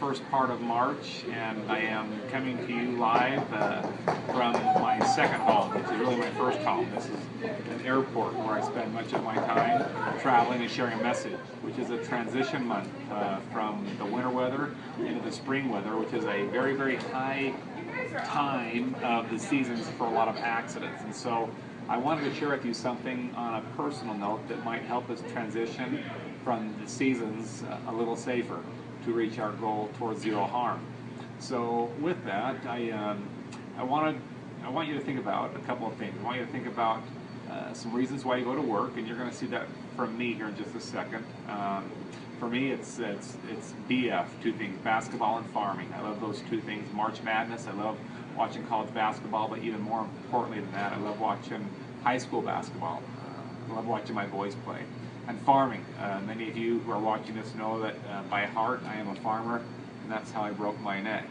first part of March, and I am coming to you live from my second home, which is really my first home. This is an airport where I spend much of my time traveling and sharing a message, which is a transition month from the winter weather into the spring weather, which is a very, very high time of the seasons for a lot of accidents. And so I wanted to share with you something on a personal note that might help us transition from the seasons a little safer to reach our goal towards zero harm. So with that, I want you to think about a couple of things. I want you to think about some reasons why you go to work, and you're going to see that from me here in just a second. For me, it's BF, two things, basketball and farming. I love those two things. March Madness, I love watching college basketball, but even more importantly than that, I love watching high school basketball. I love watching my boys play. And farming. Many of you who are watching this know that by heart I am a farmer, and that's how I broke my neck.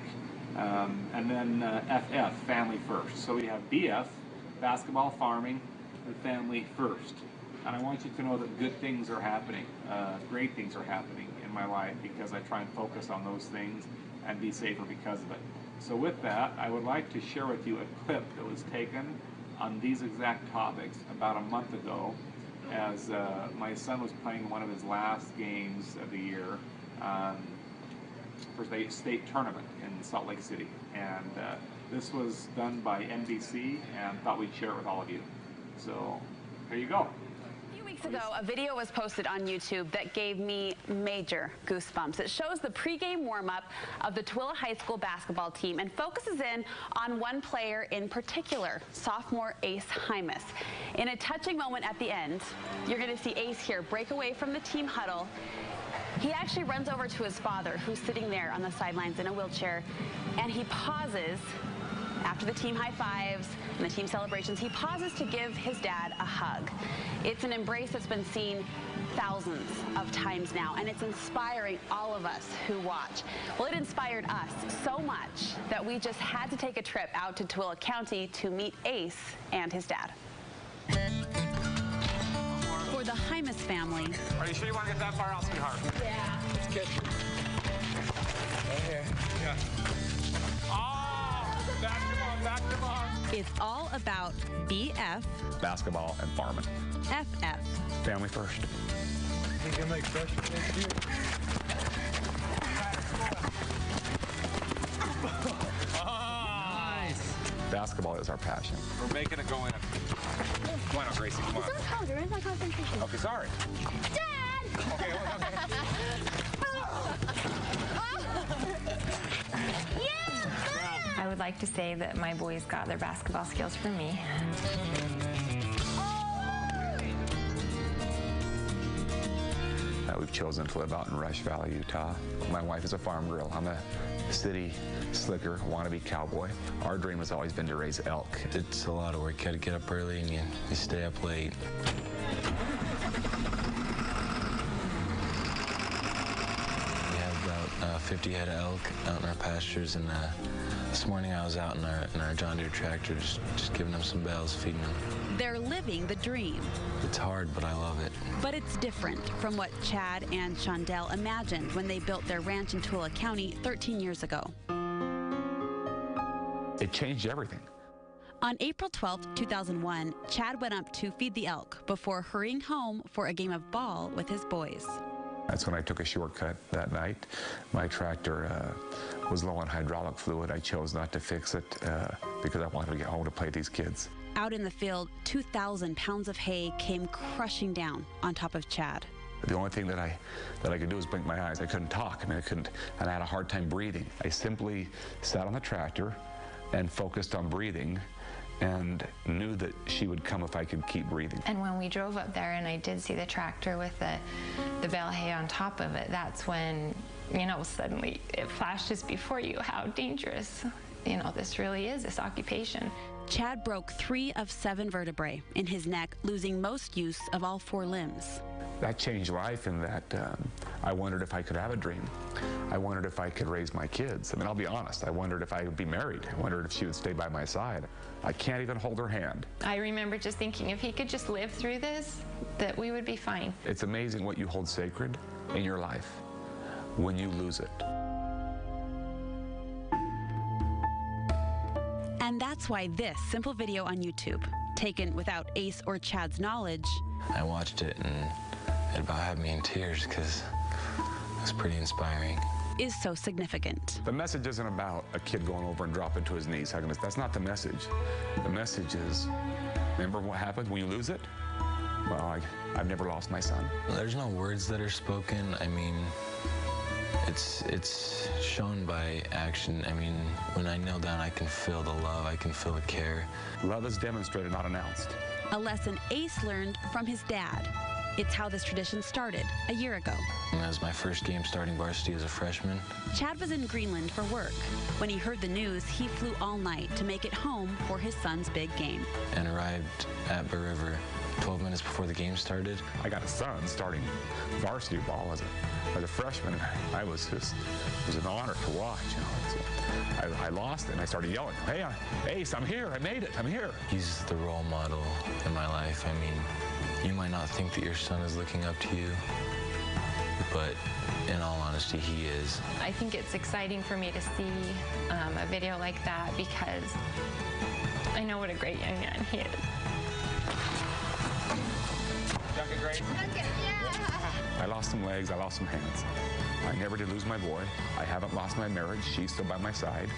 And then FF, family first. So we have BF, basketball, farming, and family first. And I want you to know that good things are happening, great things are happening in my life because I try and focus on those things and be safer because of it. So with that, I would like to share with you a clip that was taken on these exact topics about a month ago as my son was playing one of his last games of the year for the state tournament in Salt Lake City. And this was done by NBC, and thought we'd share it with all of you. So here you go. Weeks ago, a video was posted on YouTube that gave me major goosebumps. It shows the pregame warm-up of the Tooele High School basketball team and focuses in on one player in particular, sophomore Ace Hymas. In a touching moment at the end, you're going to see Ace here break away from the team huddle. He actually runs over to his father, who's sitting there on the sidelines in a wheelchair, and he pauses. After the team high fives and the team celebrations, he pauses to give his dad a hug. It's an embrace that's been seen thousands of times now, and it's inspiring all of us who watch. Well, it inspired us so much that we just had to take a trip out to Tooele County to meet Ace and his dad. For the Hymas family. Are you sure you want to get that far out, sweetheart? Yeah. Good. Right here. Yeah. Basketball. It's all about BF, basketball and farming. FF, family first. You can make fresh Nice. Basketball is our passion. We're making it go in. Come on, Gracie, come on. It's not powder, it's not concentration. Okay, sorry. Dad! Okay. I would like to say that my boys got their basketball skills from me. We've chosen to live out in Rush Valley, Utah. My wife is a farm girl. I'm a city slicker, wannabe cowboy. Our dream has always been to raise elk. It's a lot of work. You gotta get up early and you stay up late. We have about 50 head of elk out in our pastures, and this morning I was out in our John Deere tractor just giving them some bells, feeding them. they're living the dream. It's hard, but I love it. But it's different from what Chad and Shondell imagined when they built their ranch in Tooele County 13 years ago. It changed everything. On April 12, 2001, Chad went up to feed the elk before hurrying home for a game of ball with his boys. That's when I took a shortcut that night. My tractor was low on hydraulic fluid. I chose not to fix it because I wanted to get home to play with these kids. Out in the field, 2,000 pounds of hay came crushing down on top of Chad. The only thing that I could do was blink my eyes. I couldn't talk. I mean, and I had a hard time breathing. I simply sat on the tractor and focused on breathing, and knew that she would come if I could keep breathing. And when we drove up there and I did see the tractor with the bale hay on top of it, that's when, you know, suddenly it flashes before you how dangerous, you know, this really is, this occupation. Chad broke 3 of 7 vertebrae in his neck, losing most use of all 4 limbs. That changed life in that I wondered if I could have a dream. I wondered if I could raise my kids. I mean, I'll be honest, I wondered if I would be married. I wondered if she would stay by my side. I can't even hold her hand. I remember just thinking if he could just live through this, that we would be fine. It's amazing what you hold sacred in your life when you lose it. And that's why this simple video on YouTube, taken without Ace or Chad's knowledge, I watched it and it about had me in tears because it was pretty inspiring. is so significant. The message isn't about a kid going over and dropping to his knees, hugging us. That's not the message. The message is, remember what happens when you lose it? Well, I've never lost my son. There's no words that are spoken. I mean, it's shown by action. I mean, when I kneel down, I can feel the love, I can feel the care. Love is demonstrated, not announced. A lesson Ace learned from his dad. It's how this tradition started a year ago. And that was my first game starting varsity as a freshman. Chad was in Greenland for work. When he heard the news, he flew all night to make it home for his son's big game. And arrived at Bear River 12 minutes before the game started. I got a son starting varsity ball as a freshman, and it was an honor to watch. So I lost it, and I started yelling, "Hey, Ace, I'm here! I made it! I'm here!" He's the role model in my life. I mean, you might not think that your son is looking up to you, but in all honesty, he is. I think it's exciting for me to see a video like that because I know what a great young man he is. I lost some legs, I lost some hands. I never did lose my boy. I haven't lost my marriage. She's still by my side.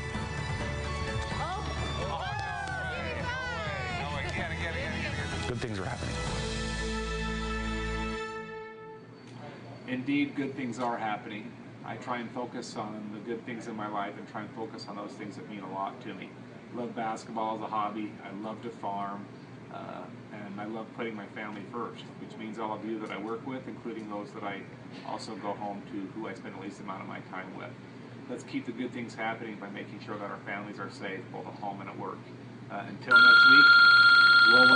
Good things are happening. Indeed, good things are happening. I try and focus on the good things in my life and try and focus on those things that mean a lot to me. I love basketball as a hobby. I love to farm. And I love putting my family first, which means all of you that I work with, including those that I also go home to, who I spend the least amount of my time with. Let's keep the good things happening by making sure that our families are safe, both at home and at work. Until next week, roll